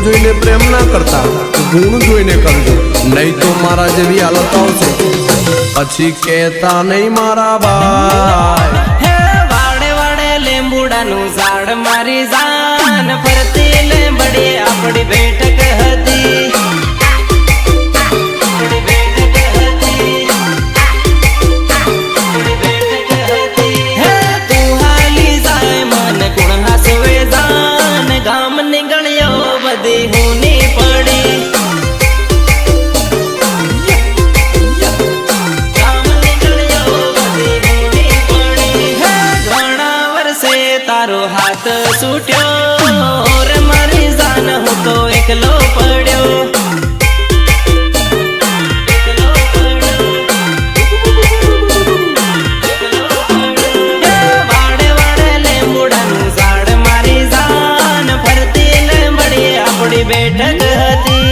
જોઈને પ્રેમ ના કરતા, ગુણ જોઈને કરજો, નહીં તો મારા જેવી હાલત આવશે પછી કહેતા નહીં મારા ભાઈ. હે વાડે વાડે લીંબુડાનું ઝાડ મારી જાન ફરતી લીંબડી આપણી બેઠક હતી. તારો હાથ છૂટ્યો રે મારી જાન હું તો એકલો પડ્યો. વાડે વાડે લીંબુડાનું ઝાડ મારી જાન ફરતી લીંબડી આપણી બેઠક હતી.